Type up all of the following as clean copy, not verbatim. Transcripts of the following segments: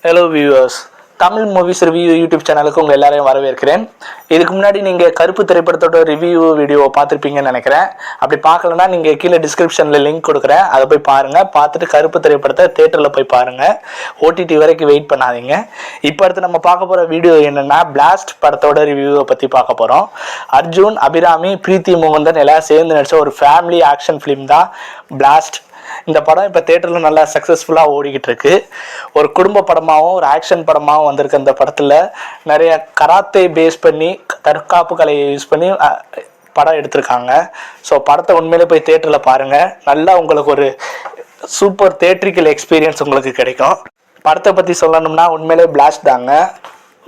Hello viewers, Tamil movies review YouTube சேனலுக்கு உங்கள் எல்லாரையும் வரவேற்கிறேன். இதுக்கு முன்னாடி நீங்கள் கருப்பு திரைப்படத்தோட ரிவ்யூ வீடியோவை பார்த்துருப்பீங்கன்னு நினைக்கிறேன். அப்படி பார்க்கலன்னா நீங்கள் கீழே டிஸ்கிரிப்ஷனில் லிங்க் கொடுக்குறேன், அதை போய் பாருங்கள். பார்த்துட்டு கருப்பு திரைப்படத்தை தேட்டரில் போய் பாருங்கள். ஓடிடி வரைக்கும் வெயிட் பண்ணாதீங்க. இப்போ அடுத்து நம்ம பார்க்க போகிற வீடியோ என்னென்னா, பிளாஸ்ட் படத்தோட ரிவ்யூவை பற்றி பார்க்க போகிறோம். அர்ஜுன், அபிராமி, பிரீத்தி முகுந்தன் எல்லாம் சேர்ந்து நடித்த ஒரு ஃபேமிலி ஆக்ஷன் ஃபிலிம் தான் பிளாஸ்ட். இந்த படம் இப்போ தேட்டரில் நல்லா சக்ஸஸ்ஃபுல்லாக ஓடிக்கிட்டு இருக்கு. ஒரு குடும்ப படமாகவும் ஒரு ஆக்ஷன் படமாகவும் வந்திருக்கு. இந்த படத்தில் நிறைய கராத்தே பேஸ் பண்ணி, தற்காப்பு கலையை யூஸ் பண்ணி படம் எடுத்திருக்காங்க. ஸோ படத்தை உண்மையிலே போய் தேட்டரில் பாருங்கள். நல்லா உங்களுக்கு ஒரு சூப்பர் தேட்ரிக்கல் எக்ஸ்பீரியன்ஸ் உங்களுக்கு கிடைக்கும். படத்தை பற்றி சொல்லணும்னா உண்மையிலே பிளாஸ்ட் தாங்க.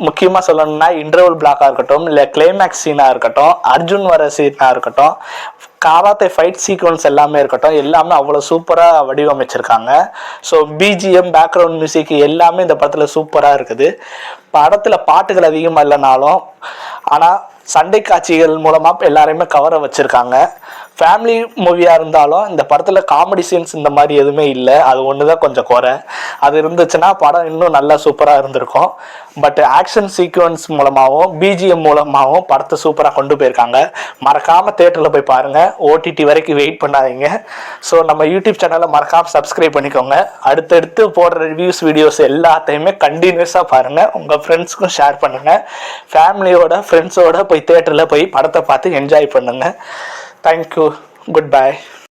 முக்கியமாக சொல்லணும்னா இன்டர்வல் பிளாக்காக இருக்கட்டும், இல்லை கிளைமேக்ஸ் சீனாக இருக்கட்டும், அர்ஜுன் வர சீனாக இருக்கட்டும், காராத்தே ஃபைட் சீக்வன்ஸ் எல்லாமே இருக்கட்டும், எல்லாமே அவ்வளோ சூப்பராக வடிவமைச்சிருக்காங்க. ஸோ பிஜிஎம், பேக்ரவுண்ட் மியூசிக் எல்லாமே இந்த படத்தில் சூப்பராக இருக்குது. படத்தில் பாட்டுகள் அதிகமாக இல்லைனாலும் ஆனால் சண்டை காட்சிகள் மூலமாக எல்லாரையுமே கவர வச்சுருக்காங்க. ஃபேமிலி மூவியாக இருந்தாலும் இந்த படத்தில் காமெடி சீன்ஸ் இந்த மாதிரி எதுவுமே இல்லை. அது ஒன்று தான் கொஞ்சம் குறை. அது இருந்துச்சுன்னா படம் இன்னும் நல்லா சூப்பராக இருந்திருக்கும். பட் ஆக்ஷன் சீக்வன்ஸ் மூலமாகவும் பிஜிஎம் மூலமாகவும் படத்தை சூப்பராக கொண்டு போயிருக்காங்க. மறக்காமல் தேட்டரில் போய் பாருங்கள். ஓடிடி வரைக்கும் வெயிட் பண்ணாதீங்க. ஸோ நம்ம யூடியூப் சேனலை மறக்காமல் சப்ஸ்கிரைப் பண்ணிக்கோங்க. அடுத்தடுத்து போடுற ரிவ்யூஸ் வீடியோஸ் எல்லாத்தையுமே கண்டினியூஸாக பாருங்கள். உங்கள் ஃப்ரெண்ட்ஸுக்கும் ஷேர் பண்ணுங்கள். ஃபேமிலியோட ஃப்ரெண்ட்ஸோட போய் தேட்டரில் போய் படத்தை பார்த்து என்ஜாய் பண்ணுங்கள். Thank you. Goodbye.